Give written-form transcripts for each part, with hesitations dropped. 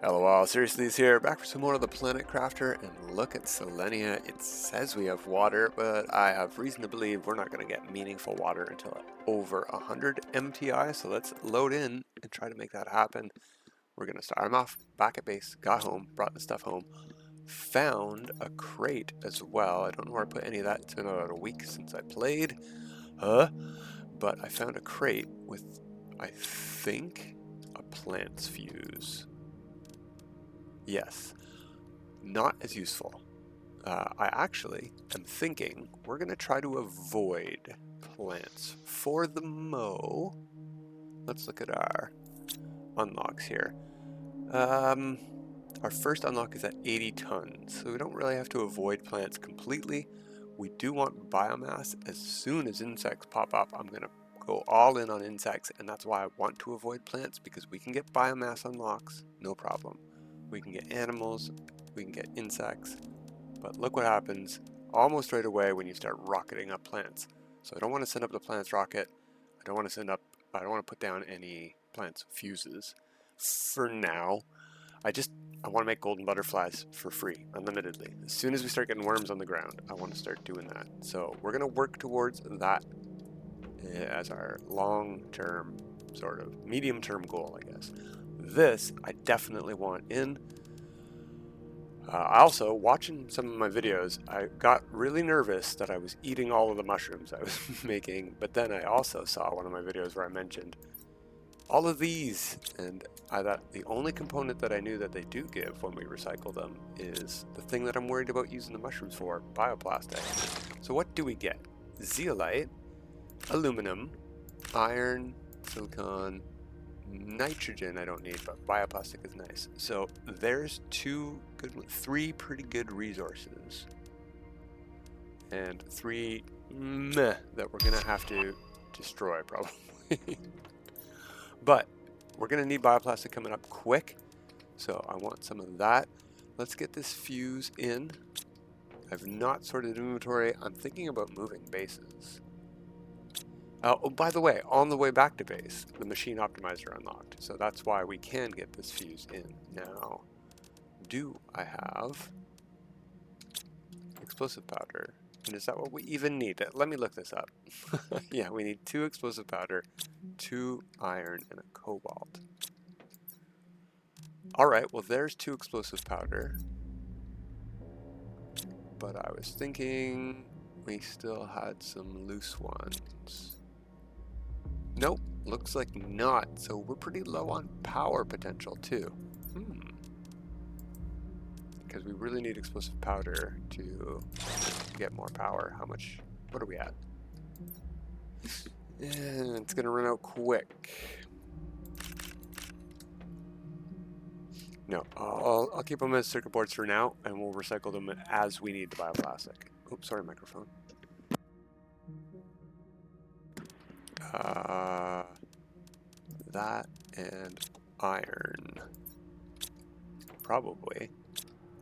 LOL, seriously, is here, back for some more of the Planet Crafter, and look at Selenea. It says we have water, but I have reason to believe we're not going to get meaningful water until over 100 MTI, so let's load in and try to make that happen. We're going to start. I'm off, back at base, got home, brought the stuff home, found a crate as well. I don't know where I put any of that. It's been about a week since I played, but I found a crate with, I think, a plant's fuse. Yes, not as useful. I actually am thinking we're going to try to avoid plants for the mo. Let's look at our unlocks here. Our first unlock is at 80 tons, so we don't really have to avoid plants completely. We do want biomass. As soon as insects pop up, I'm going to go all in on insects, and that's why I want to avoid plants, because we can get biomass unlocks, no problem. We can get animals, we can get insects, but look what happens almost right away when you start rocketing up plants. So I don't want to send up the plants rocket. I don't want to put down any plants fuses for now. I want to make golden butterflies for free, unlimitedly. As soon as we start getting worms on the ground, I want to start doing that. So we're going to work towards that as our long-term, sort of medium-term goal, I guess. This I definitely want in. Also, watching some of my videos, I got really nervous that I was eating all of the mushrooms I was making, but then I also saw one of my videos where I mentioned all of these, and I thought the only component that I knew that they do give when we recycle them is the thing that I'm worried about using the mushrooms for, bioplastic. So what do we get? Zeolite, aluminum, iron, silicon, nitrogen I don't need, but bioplastic is nice. So there's three pretty good resources, and three meh that we're gonna have to destroy probably. But we're gonna need bioplastic coming up quick, so I want some of that. Let's get this fuse in. I've not sorted inventory. I'm thinking about moving bases. Oh, by the way, on the way back to base, the machine optimizer unlocked, so that's why we can get this fuse in. Now, do I have explosive powder? And is that what we even need? Let me look this up. Yeah, we need 2 explosive powder, 2 iron, and a cobalt. Alright, well there's 2 explosive powder. But I was thinking we still had some loose ones. Nope, looks like not. So we're pretty low on power potential too. Because we really need explosive powder to get more power. How much? What are we at? And it's gonna run out quick. No, I'll keep them as circuit boards for now, and we'll recycle them as we need the bioplastic. Oops, sorry, microphone. That and iron. Probably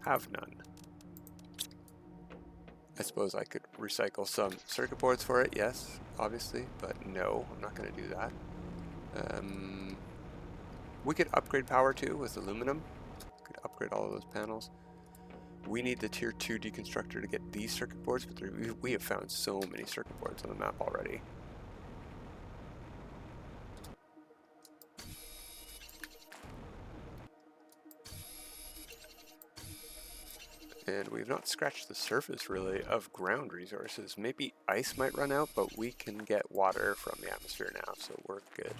have none. I suppose I could recycle some circuit boards for it, yes, obviously, but no, I'm not going to do that. We could upgrade power too with aluminum. Could upgrade all of those panels. We need the tier 2 deconstructor to get these circuit boards, but we have found so many circuit boards on the map already. And we've not scratched the surface really of ground resources. Maybe ice might run out, but we can get water from the atmosphere now, so we're good.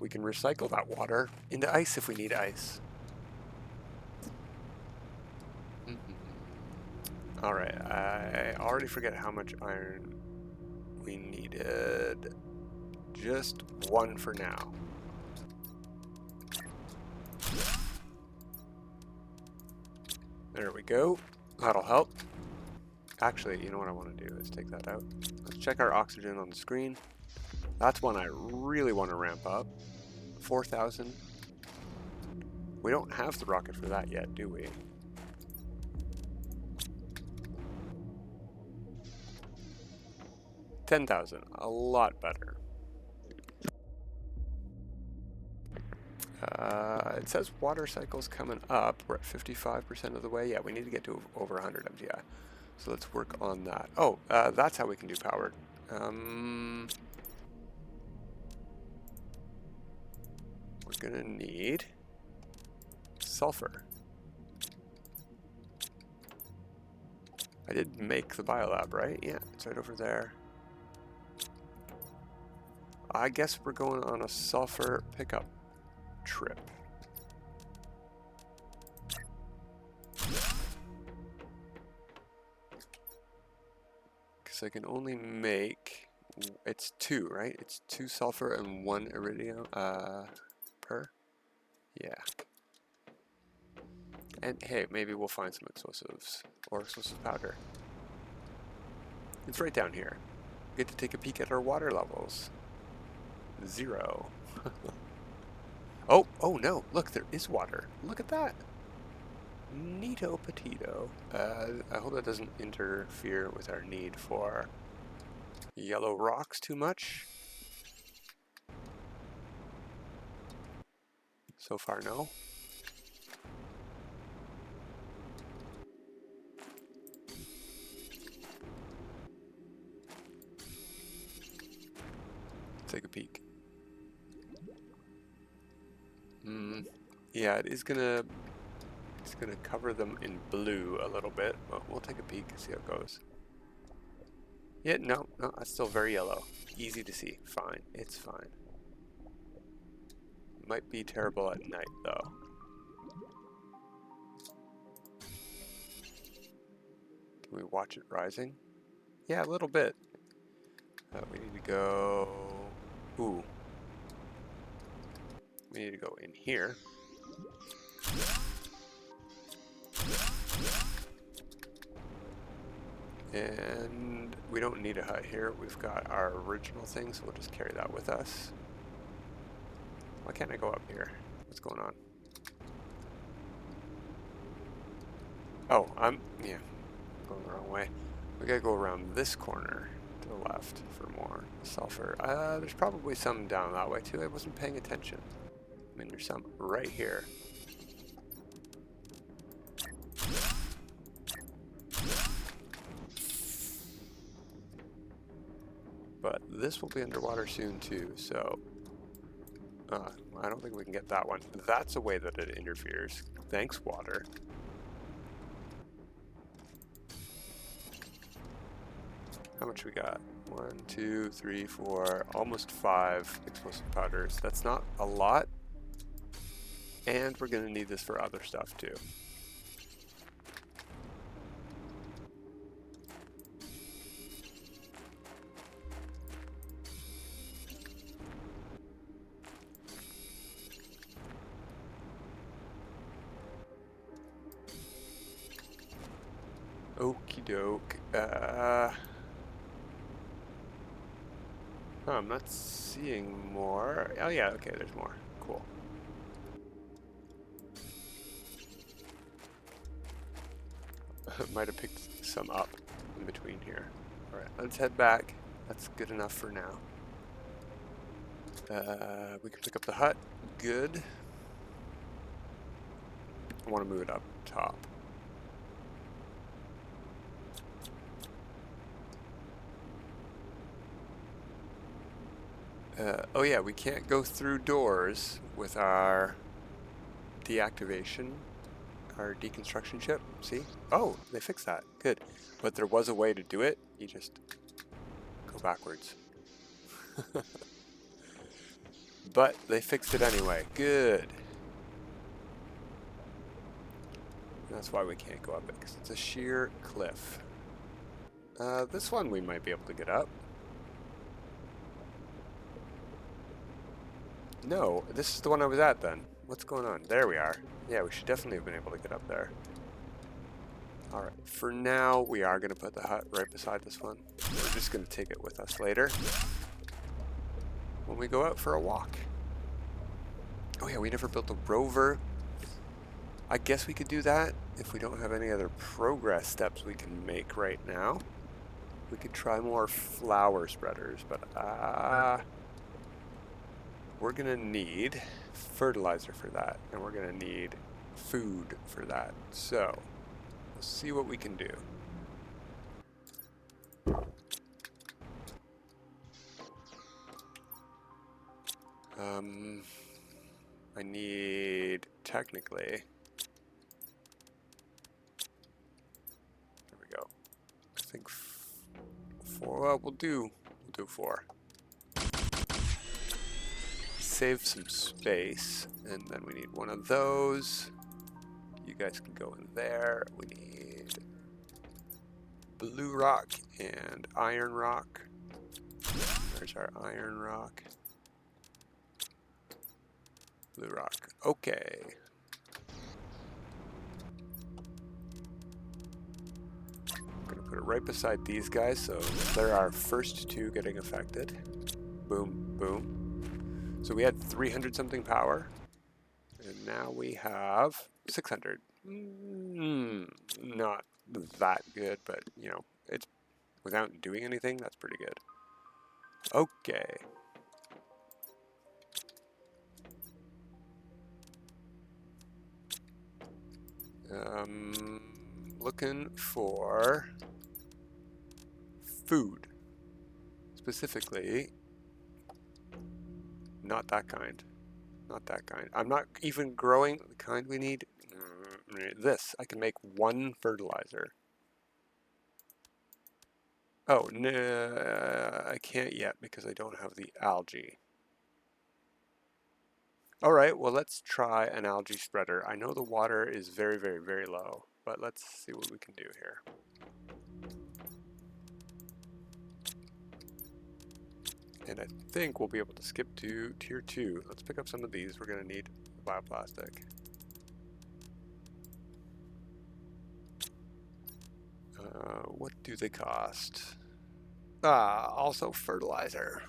We can recycle that water into ice if we need ice. Alright, I already forget how much iron we needed. Just 1 for now. There we go. That'll help. Actually, you know what I want to do is take that out. Let's check our oxygen on the screen. That's one I really want to ramp up. 4,000. We don't have the rocket for that yet, do we? $10,000. A lot better. It says water cycle's coming up. We're at 55% of the way. Yeah, we need to get to over 100 MTI. So let's work on that. Oh, that's how we can do powered. We're gonna need sulfur. I did make the biolab, right? Yeah, it's right over there. I guess we're going on a sulfur pickup trip. Because I can only make, it's 2, right? It's 2 sulfur and 1 iridium per. Yeah. And hey, maybe we'll find some explosives or explosive powder. It's right down here. We get to take a peek at our water levels. 0. Oh no, look, there is water. Look at that. Neato potato. I hope that doesn't interfere with our need for yellow rocks too much. So far, no. Take a peek. Yeah, it's gonna cover them in blue a little bit, but we'll take a peek and see how it goes. Yeah, no, that's still very yellow. Easy to see. Fine, it's fine. Might be terrible at night though. Can we watch it rising? Yeah, a little bit. We need to go. Ooh. We need to go in here. And we don't need a hut here. We've got our original thing, so we'll just carry that with us. Why can't I go up here? What's going on? Oh, yeah, going the wrong way. We gotta go around this corner to the left for more sulfur. There's probably some down that way too. I wasn't paying attention. I mean, there's some right here. But this will be underwater soon too, so I don't think we can get that one. That's a way that it interferes. Thanks, water. How much we got? 1, 2, 3, 4, almost 5 explosive powders. That's not a lot. And we're gonna need this for other stuff too. Okie doke. I'm not seeing more. Oh yeah, okay, there's more. Cool. Might have picked some up in between here. Alright, let's head back. That's good enough for now. We can pick up the hut. Good. I want to move it up top. Oh yeah, we can't go through doors with our deactivation, our deconstruction chip. See? Oh, they fixed that. Good. But there was a way to do it. You just go backwards. But they fixed it anyway. Good. That's why we can't go up it, because it's a sheer cliff. This one we might be able to get up. No, this is the one I was at then. What's going on? There we are. Yeah, we should definitely have been able to get up there. Alright, for now, we are going to put the hut right beside this one. We're just going to take it with us later when we go out for a walk. Oh yeah, we never built a rover. I guess we could do that if we don't have any other progress steps we can make right now. We could try more flower spreaders, but we're gonna need fertilizer for that, and we're gonna need food for that. So let's see what we can do. I need, technically, there we go. I think 4, well, we'll do 4. Save some space, and then we need one of those. You guys can go in there. We need blue rock and iron rock. There's our iron rock. Blue rock. Okay. I'm gonna put it right beside these guys, so they're our first 2 getting affected. Boom, boom. So we had 300 something power, and now we have 600. Not that good, but you know, it's without doing anything, that's pretty good. Okay. Looking for food. Specifically, not that kind. Not that kind. I'm not even growing the kind we need. This. I can make 1 fertilizer. Oh, no, I can't yet because I don't have the algae. All right, well, let's try an algae spreader. I know the water is very, very, very low, but let's see what we can do here. And I think we'll be able to skip to tier 2. Let's pick up some of these. We're going to need bioplastic. What do they cost? Also fertilizer.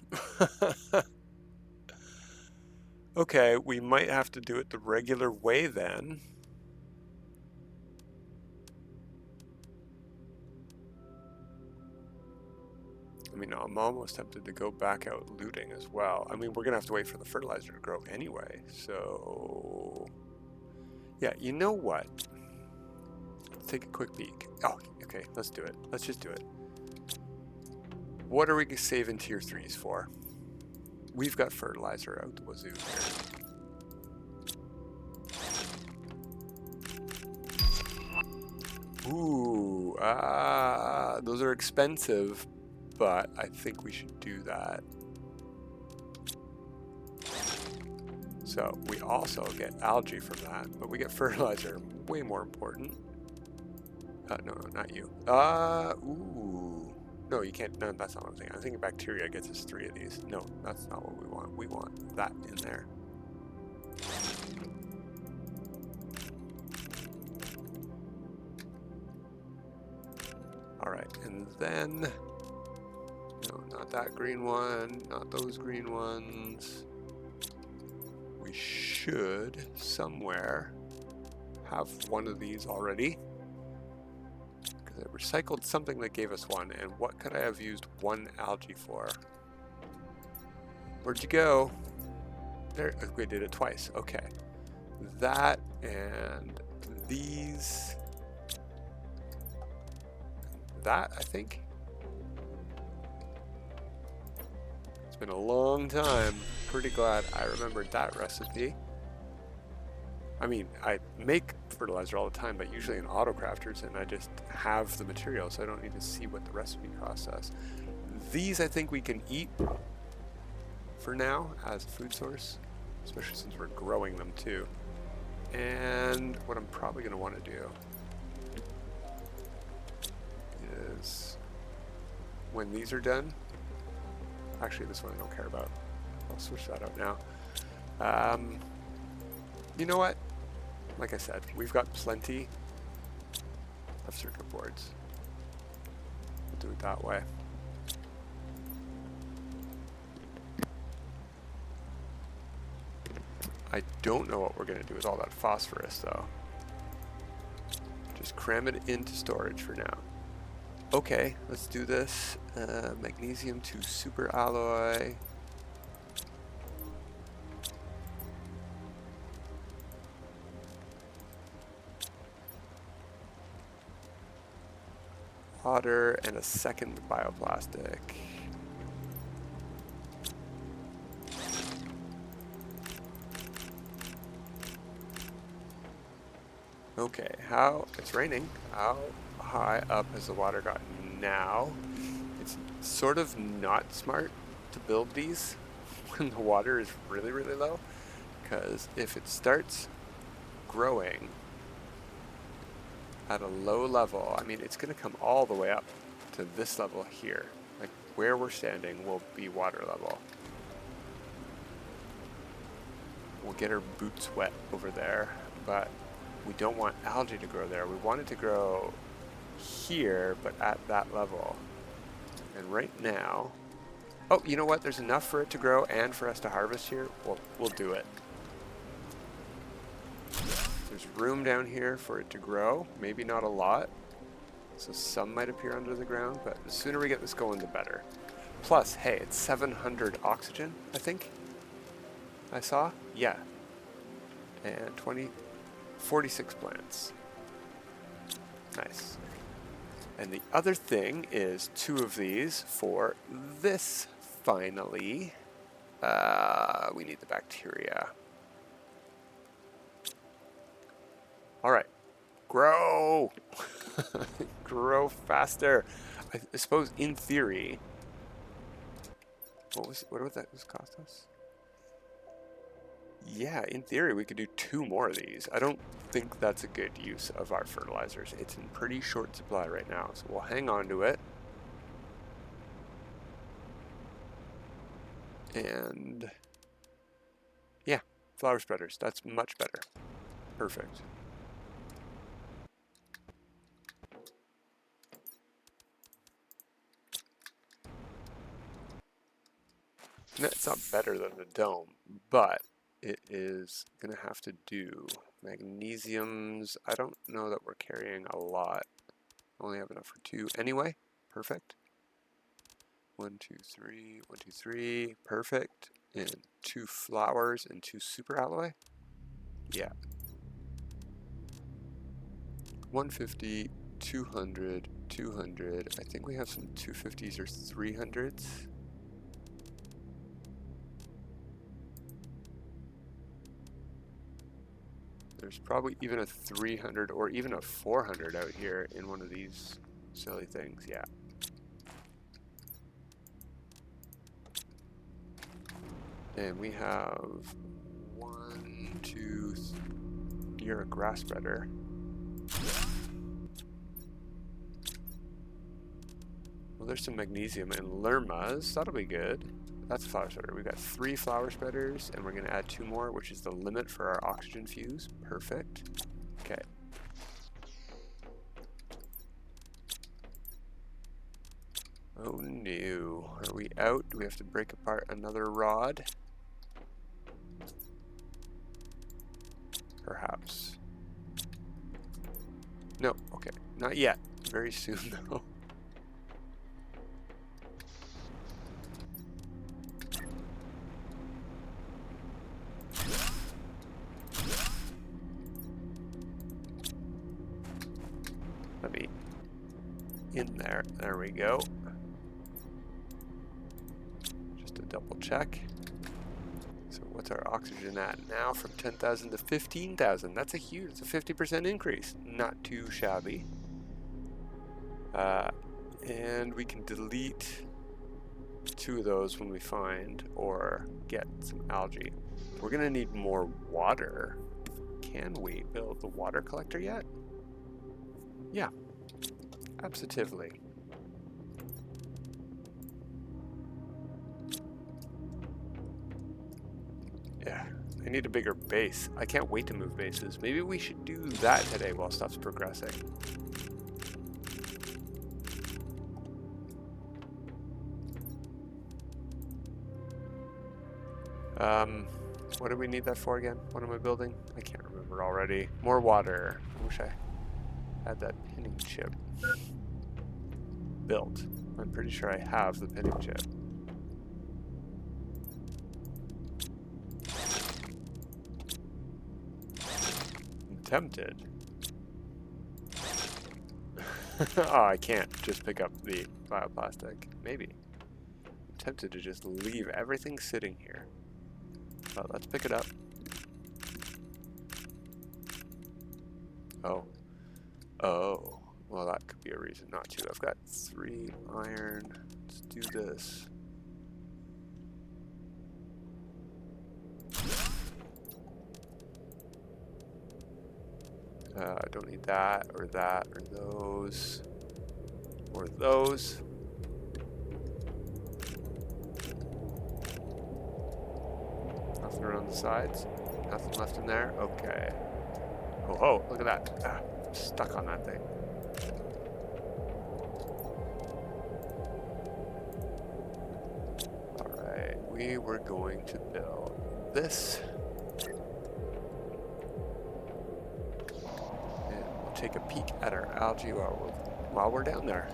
Okay, we might have to do it the regular way then. I mean, I'm almost tempted to go back out looting as well. I mean, we're going to have to wait for the fertilizer to grow anyway. So, yeah, you know what? Let's take a quick peek. Oh, okay, let's do it. Let's just do it. What are we saving tier 3s for? We've got fertilizer out the wazoo here. Ooh, those are expensive, but I think we should do that. So we also get algae from that, but we get fertilizer, way more important. No, not you. Ooh. No, you can't. No, that's not what I'm thinking. I'm thinking bacteria gets us 3 of these. No, that's not what we want. We want that in there. All right, and then, no, not that green one, not those green ones. We should somewhere have one of these already. I recycled something that gave us 1, and what could I have used 1 algae for? Where'd you go? There, we did it twice. Okay. That and these. That, I think. It's been a long time. Pretty glad I remembered that recipe. I mean, I make fertilizer all the time, but usually in AutoCrafters, and I just have the material, so I don't need to see what the recipe costs us. These I think we can eat for now as a food source, especially since we're growing them too. And what I'm probably going to want to do is, when these are done, actually this one I don't care about. I'll switch that out now. You know what? Like I said, we've got plenty of circuit boards. We'll do it that way. I don't know what we're going to do with all that phosphorus, though. Just cram it into storage for now. Okay, let's do this. Magnesium to super alloy. hotter and a second bioplastic. Okay, it's raining. How high up has the water gotten now? It's sort of not smart to build these when the water is really, really low, because if it starts growing at a low level, I mean, it's going to come all the way up to this level here. Like where we're standing will be water level. We'll get our boots wet over there, but we don't want algae to grow there. We want it to grow here, but at that level. And right now, oh, you know what? There's enough for it to grow and for us to harvest here. We'll do it. There's room down here for it to grow. Maybe not a lot. So some might appear under the ground, but the sooner we get this going, the better. Plus, hey, it's 700 oxygen, I think. I saw? Yeah. And 46 plants. Nice. And the other thing is 2 of these for this, finally. We need the bacteria. All right. Grow! Grow faster. I suppose, in theory... What would that cost us? Yeah, in theory, we could do 2 more of these. I don't think that's a good use of our fertilizers. It's in pretty short supply right now, so we'll hang on to it. And yeah, flower spreaders. That's much better. Perfect. It's not better than the dome, but it is going to have to do. Magnesiums, I don't know that we're carrying a lot. Only have enough for 2 anyway. Perfect. 1, 2, 3, 1, 2, 3. Perfect. And 2 flowers and 2 super alloy. Yeah. 150, 200, 200. I think we have some 250s or 300s. There's probably even a 300 or even a 400 out here in one of these silly things, yeah. And we have 1, 2, you're a grass spreader. Well, there's some magnesium and lermas, that'll be good. That's a flower spreader. We've got 3 flower spreaders, and we're going to add 2 more, which is the limit for our oxygen fuse. Perfect. Okay. Oh no. Are we out? Do we have to break apart another rod? Perhaps. No, okay. Not yet. Very soon, though. Let me in there. There we go. Just to double check. So what's our oxygen at now? From 10,000 to 15,000. That's a huge, it's a 50% increase. Not too shabby. And we can delete 2 of those when we find or get some algae. We're gonna need more water. Can we build the water collector yet? Yeah, absolutely. Yeah, I need a bigger base. I can't wait to move bases. Maybe we should do that today while stuff's progressing. What do we need that for again? What am I building? I can't remember already. More water. I wish I had that pinning chip built. I'm pretty sure I have the pinning chip. I'm tempted. Oh, I can't just pick up the bioplastic. Maybe. I'm tempted to just leave everything sitting here. But let's pick it up. Oh. Oh. Well, that could be a reason not to. I've got 3 iron. Let's do this. I don't need that, or those, or those. Nothing around the sides. Nothing left in there. Okay. Oh, look at that. Ah, I'm stuck on that thing. Alright, we were going to build this. And we'll take a peek at our algae while we're down there.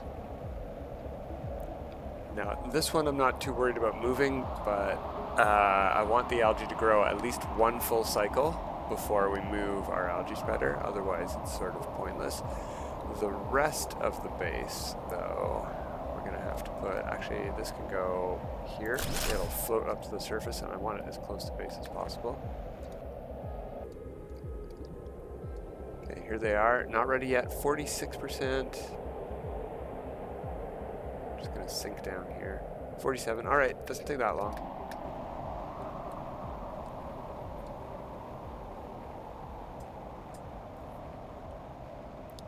Now, this one I'm not too worried about moving, but I want the algae to grow at least 1 full cycle before we move our algae spreader, otherwise it's sort of pointless. The rest of the base, though, we're going to have to put, actually this can go here, it'll float up to the surface, and I want it as close to base as possible. Okay, here they are, not ready yet, 46%. Just going to sink down here. 47, alright, doesn't take that long.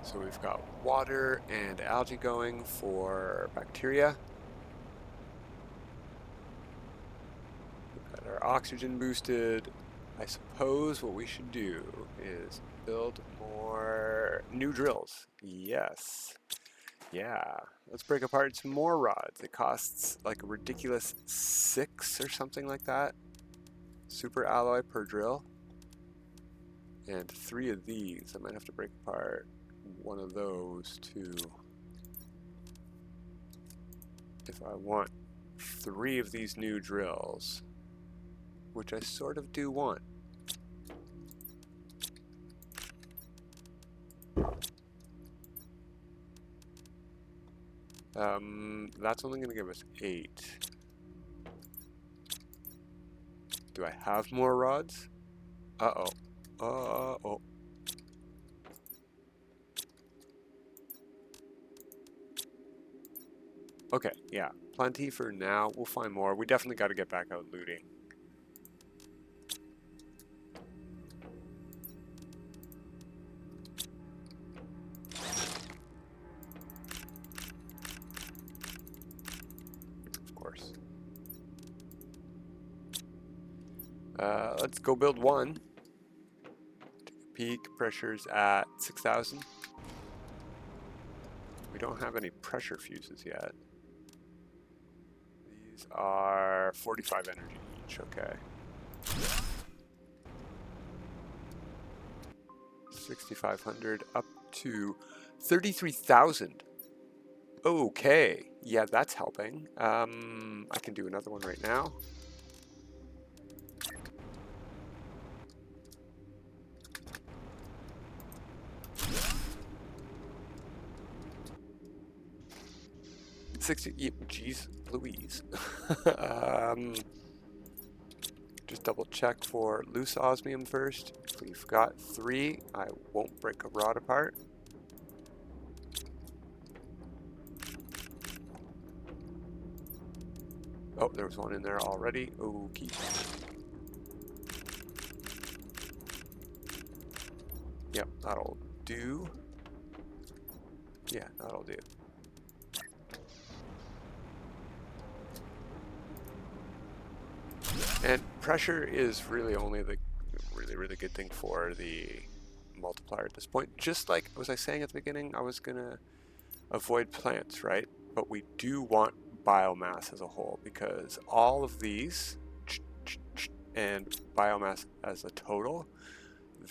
So we've got water and algae going for bacteria. We've got our oxygen boosted. I suppose what we should do is build more new drills. Yes. Yeah. Let's break apart some more rods. It costs like a ridiculous 6 or something like that. Super alloy per drill. And 3 of these. I might have to break apart one of those too. If I want 3 of these new drills, which I sort of do want. That's only going to give us 8. Do I have more rods? Uh-oh. Uh-oh. Okay, yeah. Plenty for now. We'll find more. We definitely got to get back out looting. Of course. Let's go build one. Take a peek. Pressure's at 6,000. We don't have any pressure fuses yet. These are 45 energy each, okay. 6,500 up to 33,000. Okay, yeah, that's helping. I can do another one right now. Geez, Louise. Just double check for loose osmium first. If we've got 3, I won't break a rod apart. Oh, there was one in there already. Okay. Yep, that'll do. Yeah, that'll do. And pressure is really only the really good thing for the multiplier at this point. Just like was I saying at the beginning, I was gonna avoid plants, right? But we do want biomass as a whole, because all of these and biomass as a total,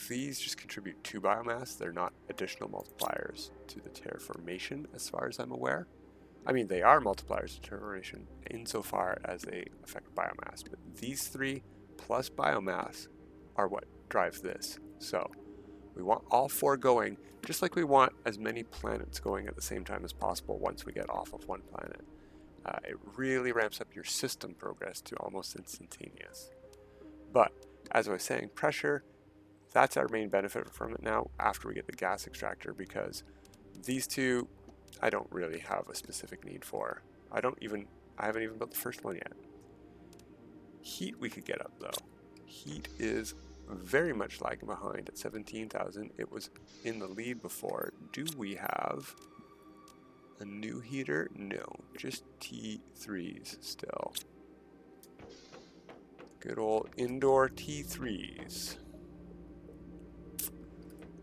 these just contribute to biomass. They're not additional multipliers to the terraformation as far as I'm aware. I mean, they are multipliers to terraformation insofar as they affect biomass, but these 3 plus biomass are what drives this. So We want all 4 going, just like we want as many planets going at the same time as possible once we get off of one planet. It really ramps up your system progress to almost instantaneous. But, as I was saying, pressure, that's our main benefit from it now after we get the gas extractor, because these two I don't really have a specific need for. I haven't even built the first one yet. Heat we could get up though. Heat is very much lagging behind at 17,000. It was in the lead before. Do we have a new heater? No, just T3s still. Good old indoor T3s.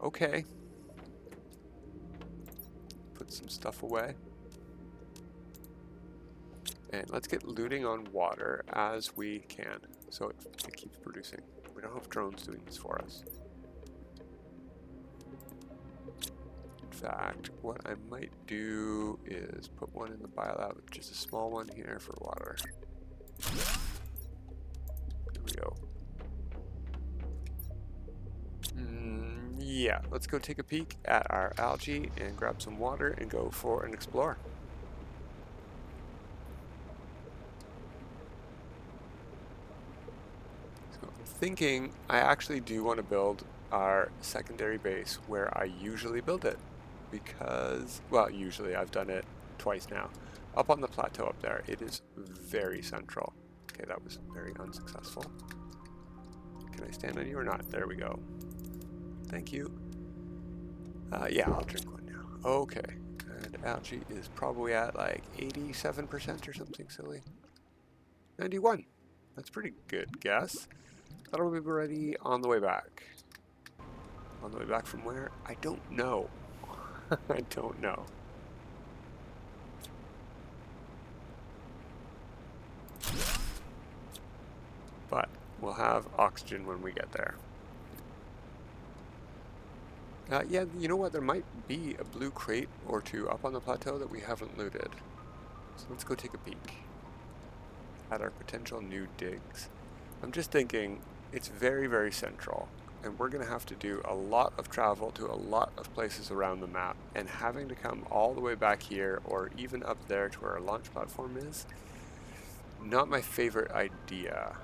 Okay. Put some stuff away. And let's get looting on water as we can, so it keeps producing. We don't have drones doing this for us. In fact, what I might do is put one in the biolab, just a small one here for water. There we go. Yeah, let's go take a peek at our algae and grab some water and go for an explore. Thinking I actually do want to build our secondary base where I usually build it, because, well, usually I've done it twice now. Up on the plateau up there, it is very central. Okay, that was very unsuccessful. Can I stand on you or not? There we go. Thank you. Yeah, I'll drink one now. Okay, and algae is probably at like 87% or something silly. 91. That's pretty good guess. That'll be ready on the way back. On the way back from where? I don't know. I don't know. But we'll have oxygen when we get there. Yeah, you know what? There might be a blue crate or two up on the plateau that we haven't looted. So let's go take a peek at our potential new digs. I'm just thinking it's very, very central, and we're going to have to do a lot of travel to a lot of places around the map, and having to come all the way back here or even up there to where our launch platform is, not my favorite idea.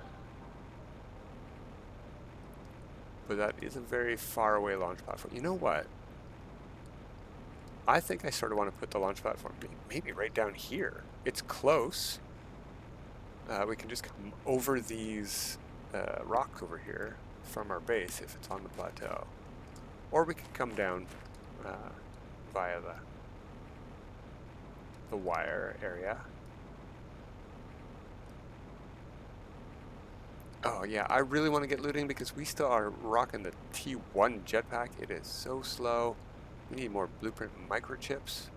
But that is a very far away launch platform. You know what? I think I sort of want to put the launch platform maybe right down here. It's close. We can just come over these rocks over here from our base if it's on the plateau. Or we can come down via the wire area. Oh yeah, I really want to get looting because we still are rocking the T1 jetpack. It is so slow. We need more blueprint microchips.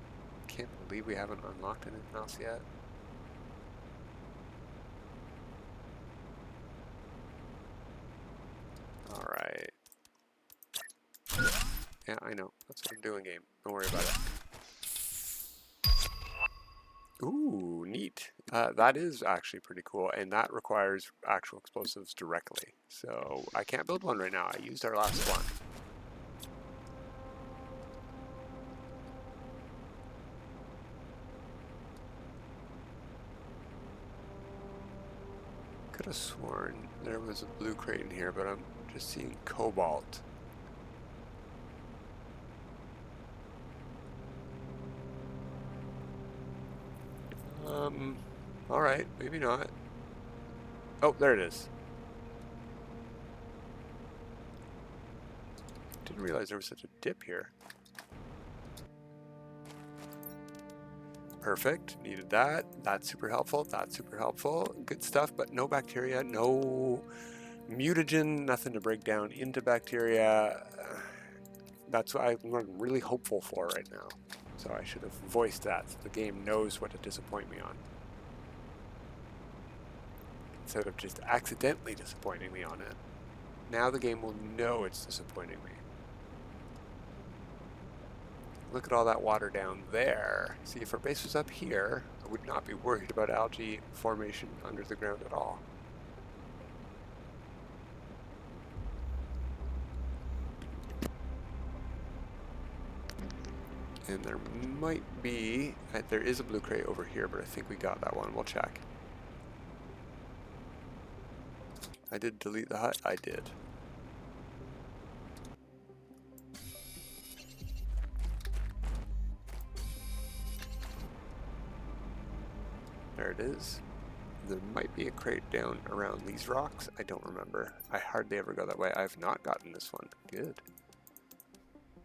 Can't believe we haven't unlocked anything else yet. Alright. Yeah, I know. That's what I'm doing, game. Don't worry about it. Ooh, neat. That is actually pretty cool, and that requires actual explosives directly. So I can't build one right now. I used our last one. Could have sworn there was a blue crate in here, but I'm just seeing cobalt. Alright, maybe not. Oh, there it is. Didn't realize there was such a dip here. Perfect, needed that. That's super helpful, that's super helpful. Good stuff, but no bacteria, no mutagen, nothing to break down into bacteria. That's what I'm really hopeful for right now. So I should have voiced that so the game knows what to disappoint me on. Instead of just accidentally disappointing me on it. Now the game will know it's disappointing me. Look at all that water down there. See, if our base was up here, I would not be worried about algae formation under the ground at all. And there might be, there is a blue crate over here, but I think we got that one. We'll check. I did delete the hut. I did. There it is. There might be a crate down around these rocks. I don't remember. I hardly ever go that way. I've not gotten this one. Good.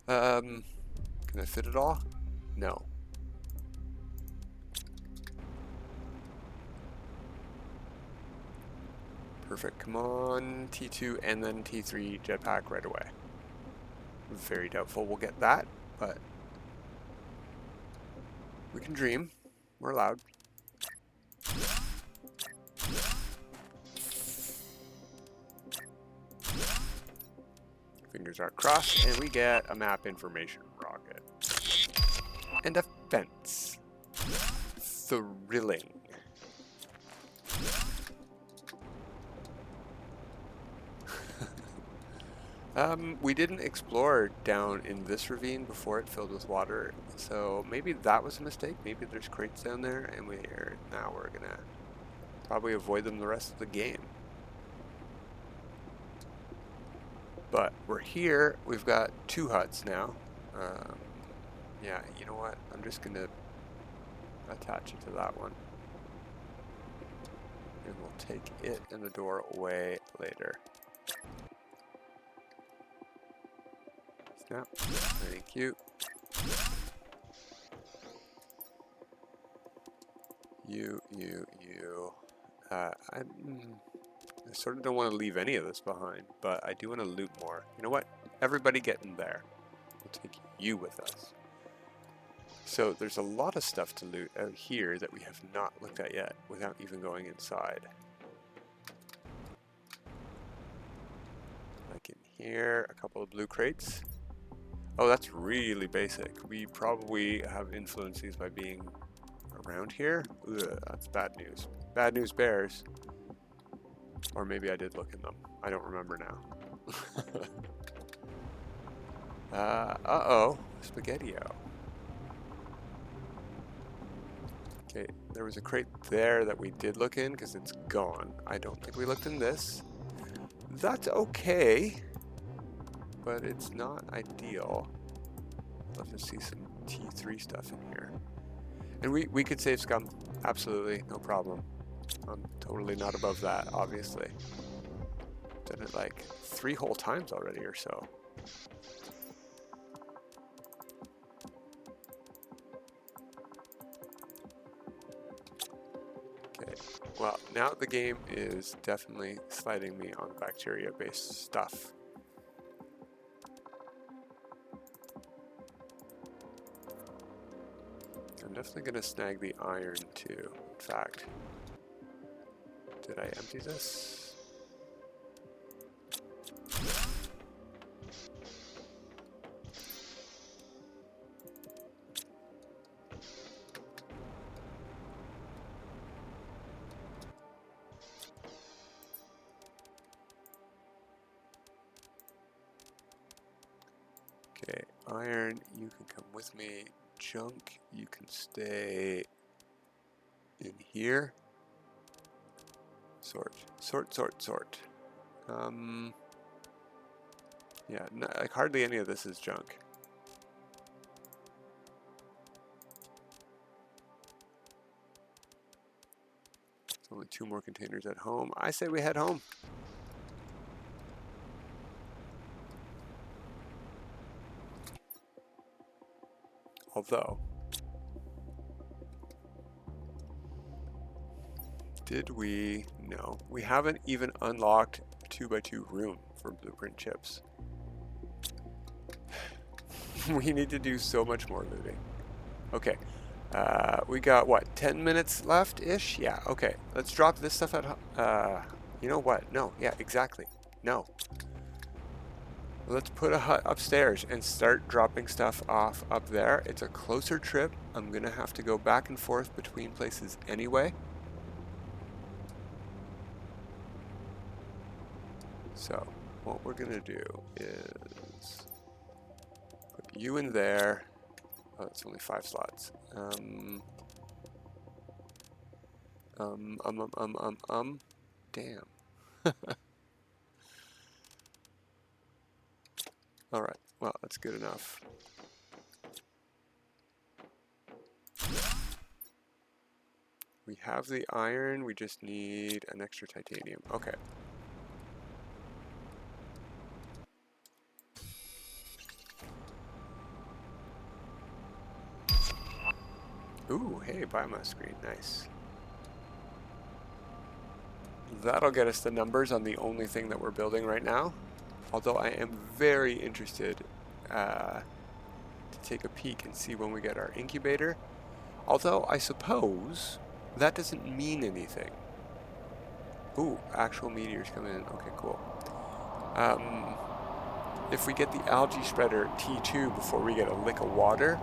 Can I fit it all? No. Perfect. Come on, T2 and then T3 jetpack right away. Very doubtful we'll get that, but we can dream. We're allowed. Fingers are crossed, and we get a map information rocket. And a fence. Thrilling. We didn't explore down in this ravine before it filled with water, so maybe that was a mistake. Maybe there's crates down there, and now we're gonna probably avoid them the rest of the game. But we're here. We've got 2 huts now. Yeah, you know what? I'm just gonna attach it to that one, and we'll take it and the door away later. Snap. Thank you. You. I sort of don't want to leave any of this behind, but I do want to loot more. You know what? Everybody get in there. We'll take you with us. So there's a lot of stuff to loot out here that we have not looked at yet without even going inside. Like in here, a couple of blue crates. Oh, that's really basic. We probably have influenced these by being around here. Ugh, that's bad news. Bad news bears. Or maybe I did look in them. I don't remember now. Uh-oh. Spaghetti-o. Okay, there was a crate there that we did look in because it's gone. I don't think we looked in this. That's okay, but it's not ideal. Love to see some T3 stuff in here. And we could save scum. Absolutely, no problem. I'm totally not above that, obviously. Done it like 3 whole times already or so. Okay, well, now the game is definitely sliding me on bacteria-based stuff. I'm definitely going to snag the iron too, in fact. Did I empty this? Okay, iron, you can come with me. Junk, you can stay in here. Sort. Yeah, no, like hardly any of this is junk. There's only 2 more containers at home. I say we head home. Although, did we? No, we haven't even unlocked a 2x2 room for blueprint chips. We need to do so much more looting. Okay, we got what, 10 minutes left-ish? Yeah, okay, let's drop this stuff at you know what? No, yeah, exactly. No. Let's put a hut upstairs and start dropping stuff off up there. It's a closer trip. I'm gonna have to go back and forth between places anyway. So what we're gonna do is put you in there, Oh, it's only 5 slots. Damn. Alright, well, that's good enough. We have the iron, we just need an extra titanium. Okay. Ooh, hey, biomass screen, nice. That'll get us the numbers on the only thing that we're building right now. Although I am very interested to take a peek and see when we get our incubator. Although I suppose that doesn't mean anything. Ooh, actual meteors coming in. Okay, cool. If we get the algae spreader T2 before we get a lick of water,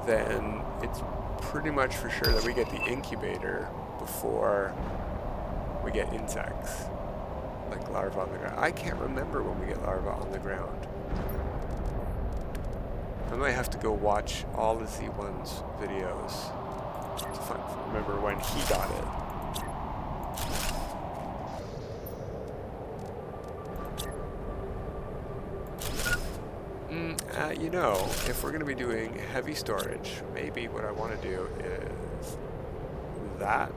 then it's pretty much for sure that we get the incubator before we get insects, like larvae on the ground. I can't remember when we get larvae on the ground. I might have to go watch all the Z1's videos to remember when he got it. You know, if we're going to be doing heavy storage, maybe what I want to do is that.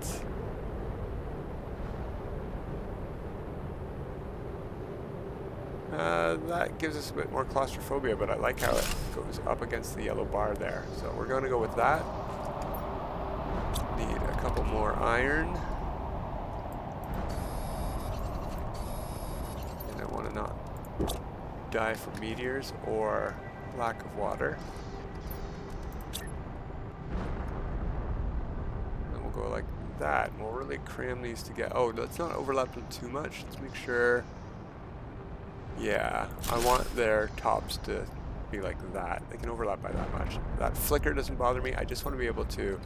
That gives us a bit more claustrophobia, but I like how it goes up against the yellow bar there. So we're going to go with that. Need a couple more iron. And I want to not die from meteors or lack of water. And we'll go like that. And we'll really cram these together. Oh, let's not overlap them too much. Let's make sure. Yeah, I want their tops to be like that. They can overlap by that much. That flicker doesn't bother me. I just want to be able to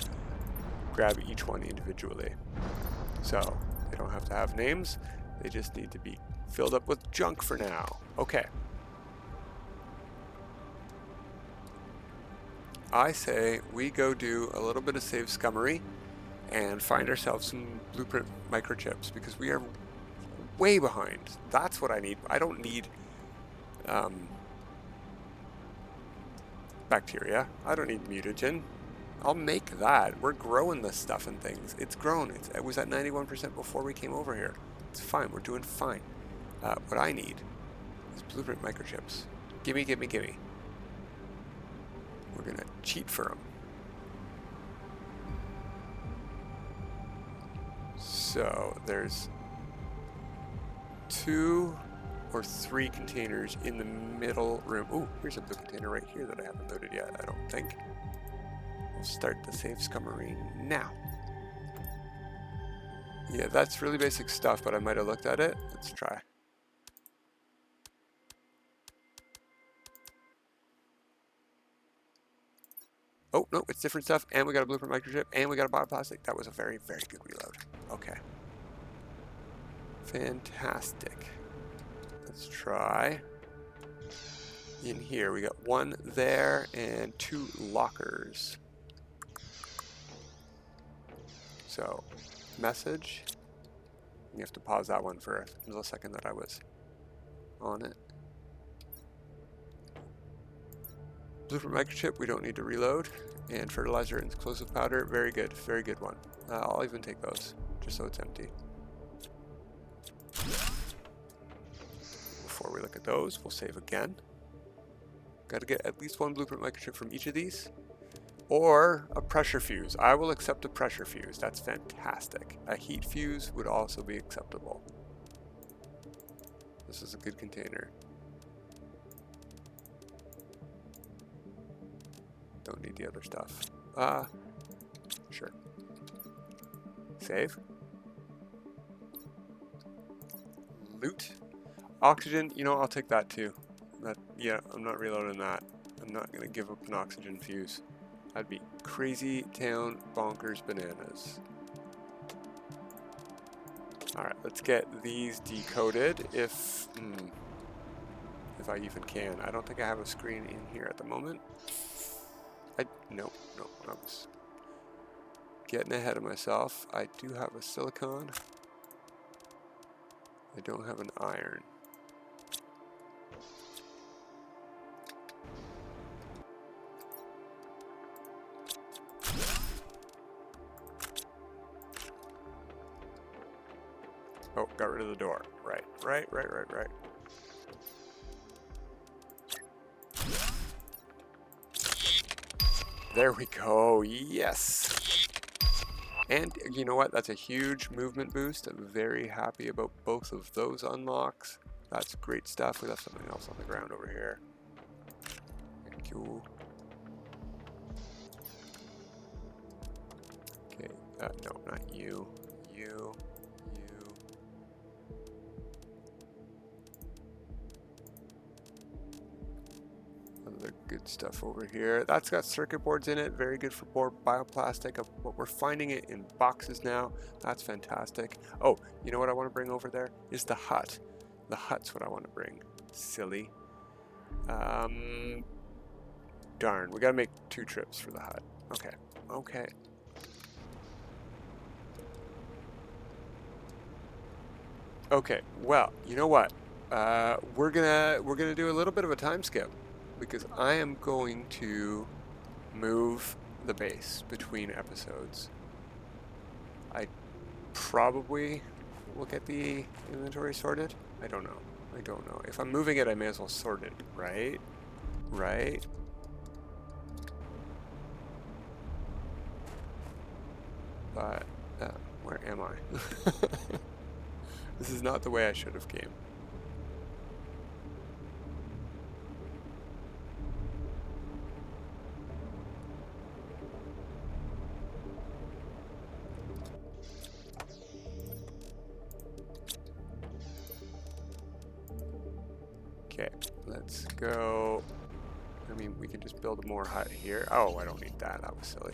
grab each one individually. So they don't have to have names. They just need to be filled up with junk for now. Okay. I say we go do a little bit of save scummery and find ourselves some blueprint microchips because we are way behind. That's what I need. I don't need bacteria. I don't need mutagen. I'll make that. We're growing this stuff and things. It's grown. It was at 91% before we came over here. It's fine. We're doing fine. What I need is blueprint microchips. Gimme, gimme, gimme. We're gonna cheat for them. So there's 2 or 3 containers in the middle room. Ooh, here's a blue container right here that I haven't loaded yet, I don't think. We'll start the save scummery now. Yeah, that's really basic stuff, but I might have looked at it. Let's try. Oh, no, it's different stuff, and we got a blueprint microchip, and we got a bioplastic. That was a very, very good reload. Okay. Fantastic. Let's try. In here, we got 1 there and 2 lockers. So, message. You have to pause that one for a millisecond that I was on it. Blueprint microchip, we don't need to reload. And fertilizer and explosive powder, very good one. I'll even take those, just so it's empty. Before we look at those, we'll save again. Got to get at least 1 blueprint microchip from each of these. Or a pressure fuse. I will accept a pressure fuse. That's fantastic. A heat fuse would also be acceptable. This is a good container. Don't need the other stuff. Sure. Save. Loot. Oxygen, you know, I'll take that too. Yeah, I'm not reloading that. I'm not going to give up an oxygen fuse. That'd be crazy town bonkers bananas. Alright, let's get these decoded if I even can. I don't think I have a screen in here at the moment. No, I was getting ahead of myself. I do have a silicon. I don't have an iron. Oh, got rid of the door. Right. There we go. Yes. And you know what? That's a huge movement boost. I'm very happy about both of those unlocks. That's great stuff. We left something else on the ground over here. Thank you. Okay. No, not you. You. Other good stuff over here. That's got circuit boards in it. Very good for bioplastic. But we're finding it in boxes now. That's fantastic. Oh, you know what I want to bring over there is the hut. The hut's what I want to bring. Silly. Darn, we gotta make 2 trips for the hut. Okay. Okay, well, you know what? We're gonna do a little bit of a time skip because I am going to move the base between episodes. I probably will get the inventory sorted. I don't know. If I'm moving it, I may as well sort it, right? But where am I? This is not the way I should have came. Okay, let's go. I mean, we can just build more hut here. Oh, I don't need that. That was silly.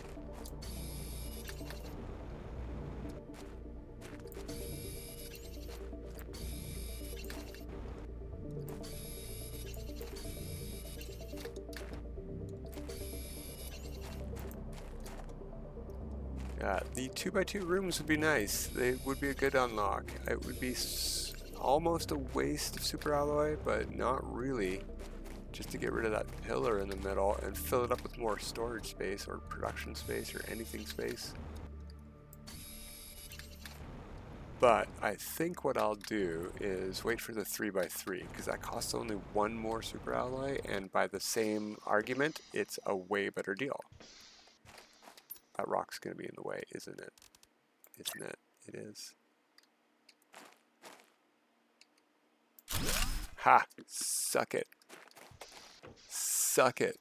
The 2x2 rooms would be nice. They would be a good unlock. It would be almost a waste of super alloy, but not really. Just to get rid of that pillar in the middle and fill it up with more storage space or production space or anything space. But I think what I'll do is wait for the 3x3 because that costs only 1 more super alloy, and by the same argument, it's a way better deal. That rock's going to be in the way, isn't it? Isn't it? It is. Ha! Suck it. Suck it.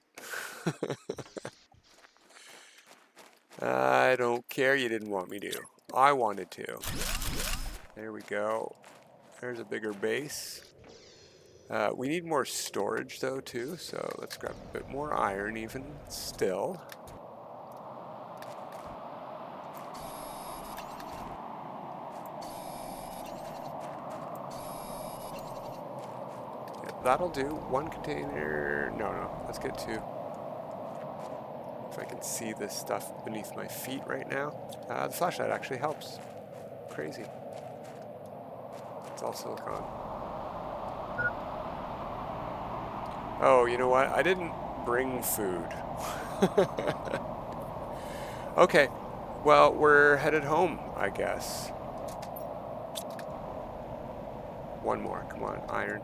I don't care. You didn't want me to. I wanted to. There we go. There's a bigger base. We need more storage though too, so let's grab a bit more iron even still. That'll do. 1 container. No, let's get 2. If I can see this stuff beneath my feet right now. The flashlight actually helps. Crazy. It's all silicon. Oh, you know what? I didn't bring food. Okay. Well, we're headed home, I guess. 1 more. Come on, iron.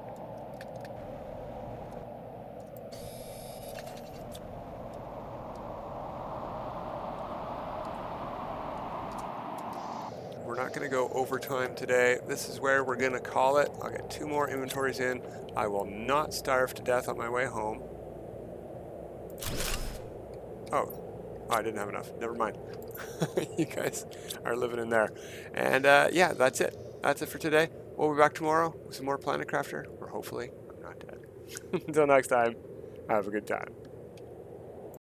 We're not going to go overtime today. This is where we're going to call it. I'll get 2 more inventories in. I will not starve to death on my way home. Oh, I didn't have enough. Never mind. You guys are living in there. And yeah, that's it. That's it for today. We'll be back tomorrow with some more Planet Crafter, or hopefully I'm not dead. Until next time, have a good time.